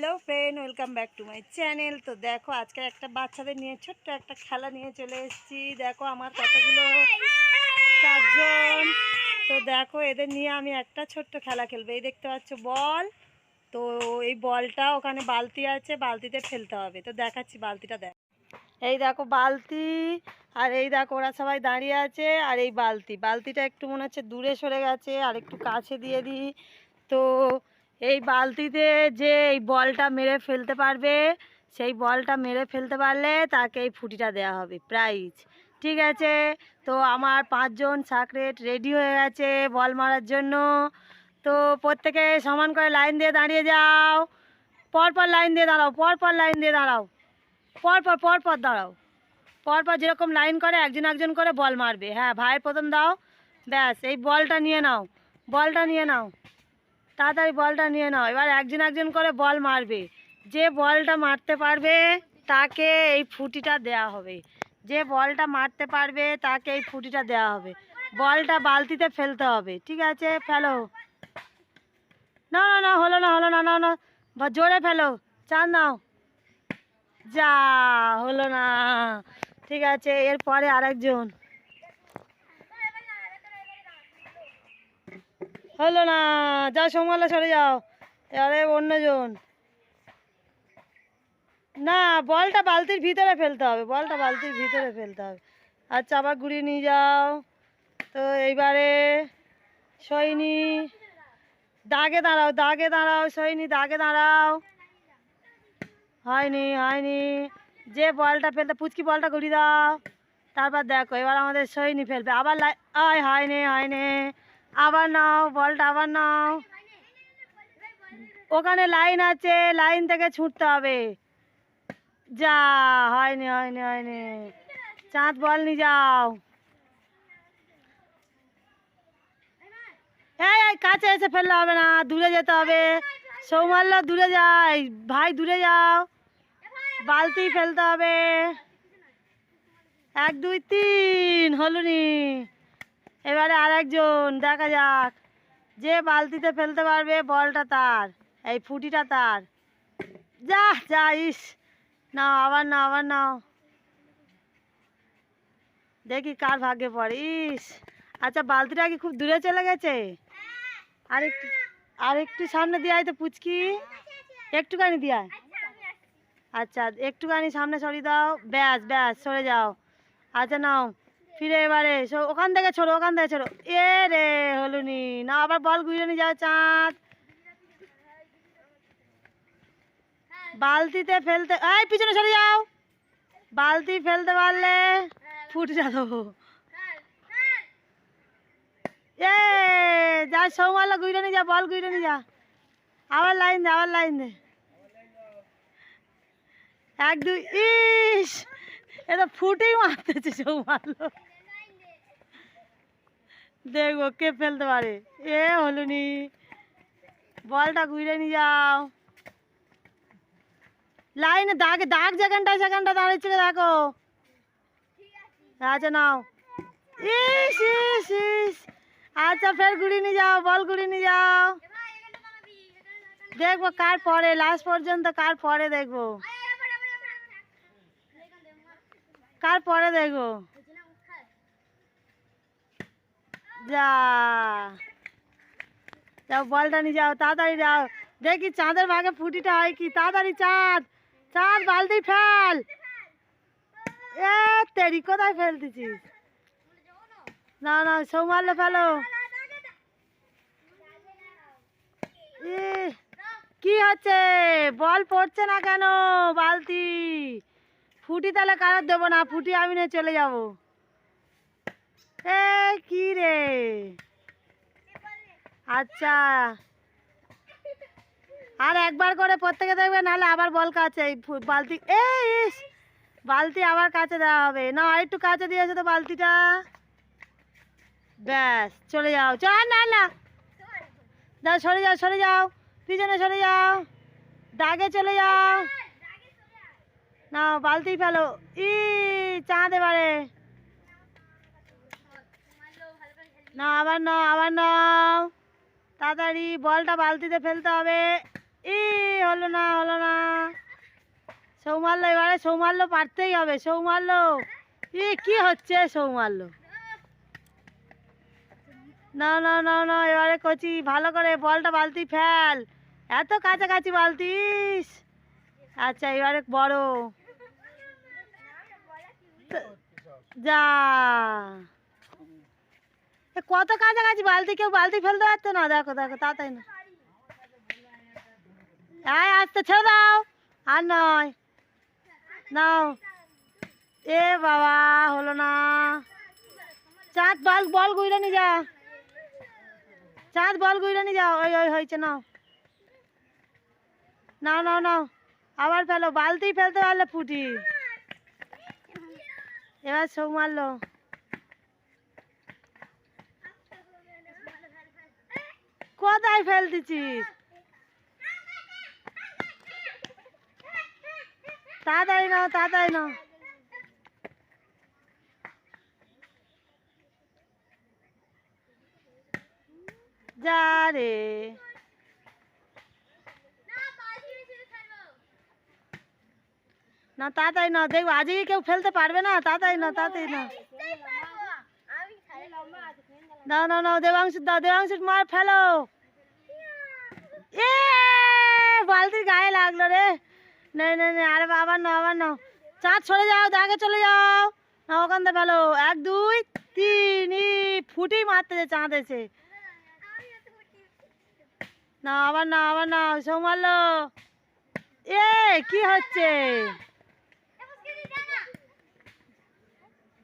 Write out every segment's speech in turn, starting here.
Hello friend, welcome back to my channel. তো দেখো আজকে একটা বাচ্চাদের নিয়ে ছোট্ট একটা খেলা নিয়ে চলে এসেছি। দেখো আমার কতগুলো, চারজন। তো দেখো এদের নিয়ে আমি একটা ছোট্ট খেলা খেলবো। এই দেখতে পাচ্ছ বল। তো এই বলটা ওখানে বালতি আছে, বালতিতে ফেলতে হবে। তো দেখাচ্ছি বালতিটা। এই দেখো বালতি, আর এই দেখো ওরা সবাই দাঁড়িয়ে আছে। আর এই বালতিটা একটু মনে হচ্ছে দূরে সরে গেছে, আর একটু কাছে দিয়ে দিই। তো এই বালতিতে যে এই বলটা মেরে ফেলতে পারবে, সেই বলটা মেরে ফেলতে পারলে তাকে এই ফুটিটা দেওয়া হবে প্রাইজ। ঠিক আছে, তো আমার 5জন সাকরেট রেডি হয়ে গেছে বল মারার জন্য। তো প্রত্যেকে সমান করে লাইন দিয়ে দাঁড়িয়ে যাও। পরপর লাইন দিয়ে দাঁড়াও, পরপর লাইন দিয়ে দাঁড়াও, পরপর পরপর দাঁড়াও। পরপর যেরকম লাইন করে একজন একজন করে বল মারবে। হ্যাঁ, ভাইয়ের প্রথম দাও। ব্যাস, এই বলটা নিয়ে নাও, বলটা নিয়ে নাও, তাড়াতাড়ি বলটা নিয়ে নাও। এবার একজন একজন করে বল মারবে। যে বলটা মারতে পারবে তাকে এই ফুটিটা দেয়া হবে। যে বলটা মারতে পারবে তাকে এই ফুটিটা দেওয়া হবে। বলটা বালতিতে ফেলতে হবে। ঠিক আছে, ফেলো। না না না, হলো না, হলো না, না না, জোরে ফেলো। চান নাও। যা, হলো না। ঠিক আছে, এরপরে আরেকজন। হলো না, যাও সোমালা, সরে যাও। এবারে অন্যজন। না, বলটা বালতির ভিতরে ফেলতে হবে, বলটা বালতির ভিতরে ফেলতে হবে। আচ্ছা, আবার ঘুরিয়ে নিয়ে যাও। তো এইবারে সৈনী, দাগে দাঁড়াও, দাগে দাঁড়াও, সৈনী দাগে দাঁড়াও। হয়নি, হয়নি। যে বলটা ফেলতে, পুচকি বলটা ঘুরিয়ে দাও। তারপর দেখো এবার আমাদের সৈনী ফেলবে। আবার হয়নি, হয়নি। আবার নাও বলটা, আবার নাও। ওখানে লাইন আছে, লাইন থেকে ছুটতে হবে। যা, হয়নি, হয়নি, হয়নি। চাঁদ বল নিয়ে যাও। এই কাছে এসে ফেললে হবে না, দূরে যেতে হবে। সৌমাল্য দূরে যাই, ভাই দূরে যাও। বালতি ফেলতে হবে। 1 2 3, হলুনি। এবারে আরেকজন, দেখা যাক। যে বালতিতে ফেলতে পারবে বলটা তার, এই ফুটিটা তার। যা যা, ইস। নাও, আবার নাও, আবার নাও। দেখি কার ভাগ্যে পড়ে। ইস, আচ্ছা বালতিটা কি খুব দূরে চলে গেছে? আরেকটু, আরেকটু সামনে দিয়ে আয় তো পুচকি, একটুখানি দিয়ে আয়। আচ্ছা, একটুখানি সামনে সরিয়ে দাও। ব্যাস ব্যাস, সরে যাও। আচ্ছা নাও, ফিরে এবারে ওখান থেকে ছোড়ো, ওখান থেকে ছোড়ো। এ রে, হলুনি। না, আবার বল ঘুরিয়ে নিয়ে যাও। চাঁদ বালতিতে ফেলতে, এই পিছনে সরে যাও। বালতি ফেলতে পারলে ফুটে যাবো। এ যা, সৌমাল্য ঘুরে নিয়ে যা, বল ঘুরে নিয়ে যা। আবার লাইন দে, আবার লাইন দে। 1 2, ইস, এটা ফুটেই মারতেছে সৌমাল্য। দেখবো কে ফেলতে পারে। এ হলুনি, বলটা ঘুরে নিয়ে যাও। লাইনে দাগে, দাগ যেখানটায় সেখানটা দাঁড়িয়েছিল দেখো। আচ্ছা নাও। ইস ইস ইস। আচ্ছা, ফের ঘুরিয়ে নিয়ে যাও, বল ঘুরিয়ে নিয়ে যাও। দেখবো কার পরে, লাস্ট পর্যন্ত কার পরে দেখবো, কার পরে দেখবো। যা, যাও বলটা নিয়ে যাও, তাড়াতাড়ি যাও। দেখি চাঁদের ভাগে ফুটিটা হয় কি। তাড়াতাড়ি চাঁদ, চাঁদ বালতি ফেল। এ তেরি, কোথায় ফেলতেছিস? না না, সৌমাল্য ফেলো। কি হচ্ছে, বল পড়ছে না কেন? বালতি ফুটি তাহলে কারোর দেবো না, ফুটি আমি নিয়ে চলে যাব। এ কি রে। আচ্ছা, আর একবার করে প্রত্যেকে দেখবে, নাহলে আবার বল কাছে এই বালতি। ইস, বালতি আবার কাছে দেওয়া হবে না। আর একটু কাছে দিয়েছে তো বালতিটা। ব্যাস, চলে যাও। চল, না না, যাও, সরে যাও, সরে যাও, পিছনে সরে যাও, দাগে চলে যাও। নাও বালতি ফেলো। ই, চাঁদ এবারে। না, আবার নাও, আবার নাও। তাড়াতাড়ি বলটা বালতিতে ফেলতে হবে। ই হলো না, হলো না। সৌমাল্য, এবারে সৌমাল্য পারতেই হবে। সৌমাল্য, কি হচ্ছে সৌমাল্য? না না না না, এবারে কচি ভালো করে বলটা বালতি ফেল। এত কাছাকাছি বালতিস। আচ্ছা এবারে বড় যা। কত কাছাকাছি বালতি, কেউ বালতি ফেলতে পারতো না। দেখো দেখো, তাড়াতাড়ি না, আস্তে ছেড়ে দাও। আর নয়, নাও। এ বাবা, হলো না। চাঁদ বল, বল গুইরে নিয়ে যা। চাঁদ বল গুইরে নিয়ে যাও। ওই ওই হয়েছে, নাও নাও নাও নাও। আবার ফেলো, বালতি ফেলতে পারলে ফুটি। এবার সৌ মারলো। কোথায় ফেলতেছিস? তাড়াতাড়ি নাও, তাড়াতাড়ি নাও। যা রে, না তাড়াতাড়ি নাও। দেখবো আজকে কেউ ফেলতে পারবে না। তাড়াতাড়ি নাও, তাড়াতাড়ি নাও। নাও নাও নাও, দেবাংশু দাও, দেবাংশু মার ফেলো। এ বালতির গায়ে লাগলো রে। নেই নেই নেই, আরে আবার নাও, আবার নাও। চাঁদ সরে যাও, দাগে চলে যাও। না ওখান থেকে ফেলো। 1 2 3। ফুটি মারতে যে চাঁদ এসে। না আবার নাও, আবার নাও। সৌ মারলো। এ কি হচ্ছে?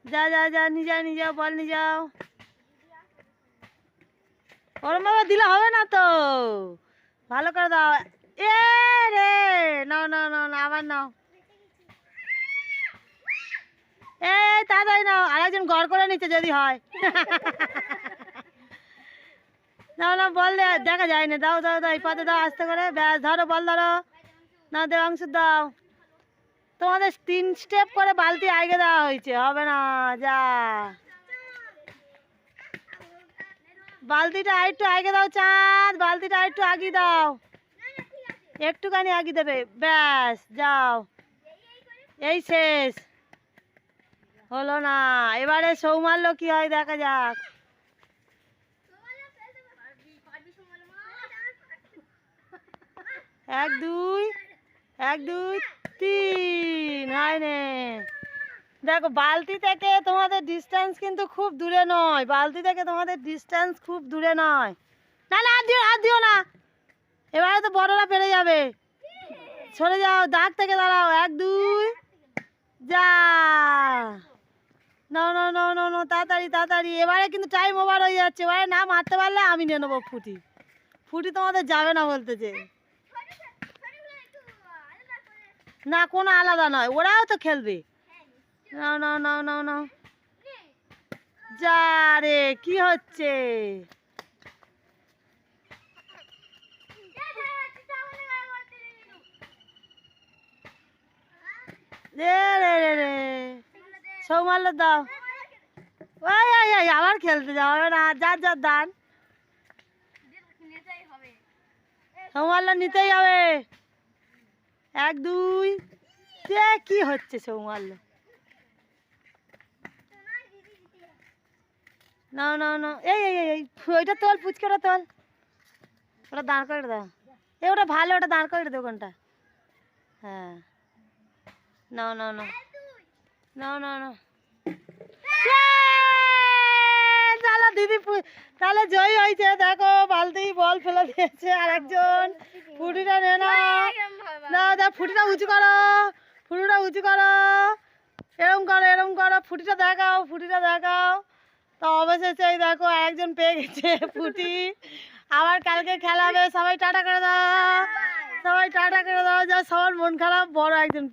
যা যা যা, নিয়ে যাও, নিয়ে যাও, বল নিয়ে যাও। ওরম ভাবে দিলে হবে না তো, ভালো করে দাও। এ রে, নাও নাও নাও, আবার নাও। এই তাড়াতাড়ি নাও, আরেকজন গড় করে নিচ্ছে যদি হয়। নাও না, বল দেখা যায় না। দাও দাও দাও, এই পাতে দাও, আস্তে করে। ব্যাস, ধরো বল, ধরো। না দেবাংশু দাও। তোমাদের 3 স্টেপ করে বালতি আগে দেওয়া হয়েছে, হবে না। যা, বালতিটা আরেকটু আগে দাও চাঁদ, বালতিটা আরেকটু আগে দাও। একটুখানি আগে দেবে, ব্যাস, যাও। এই শেষ, হলো না। এবারে সৌমাল্য কি হয় দেখা যাক। 1 2 1 2 3 হয় নে। দেখো বালতি থেকে তোমাদের ডিস্টেন্স কিন্তু খুব দূরে নয়। বালতি থেকে তোমাদের ডিস্টেন্স খুব দূরে নয়। না না, হাত দিও না। এবারে তো বড়রা পেরে যাবে। সরে যাও, দাগ থেকে দাঁড়াও। 1 2 যা। নাও নাও নাও নাও নাও, তাড়াতাড়ি তাড়াতাড়ি। এবারে কিন্তু টাইম ওভার হয়ে যাচ্ছে। এবারে না মারতে পারলে আমি নিয়ে নেবো ফুটি। ফুটি তোমাদের যাবে না বলতেছে। না, কোনো আলাদা নয়, ওরাও তো খেলবে। নাও নাও নাও নাও নাও। যা রে, কি হচ্ছে? রে রে রে রে, সৌমাল্য দাও। ওই ওই ওই, আবার খেলতে যাও, হবে না। যার যার দান, সৌমাল্য নিতেই হবে। 1 2 কি হচ্ছে সৌমাল্য? না না না, এই এই এই, ওইটা তোল, পুচকাটা তোল। ওটা দাঁড় করে দাও। ওটা ভালো, ওটা দাঁড় করে দে ওখানটা। হ্যাঁ, নাও নাও নাও নাও নাও নাও। তাহলে দিদি তাহলে জয়ী হয়েছে। দেখো বালতি বল ফেলে দিয়েছে আর একজন। ফুটিটা নে নাও। না দেখ, ফুটিটা উঁচু করো, ফুটিটা উঁচু করো। এরম করো, এরম করো। ফুটিটা দেখাও, ফুটিটা দেখাও। তো অবশেষে এই দেখো একজন পেয়ে গেছে ফুটি। আবার কালকে খেলা হবে। সবাই টাটা করে দাও, সবাই টাটা করে দাও। যা, সবার মন খারাপ, বড় একজন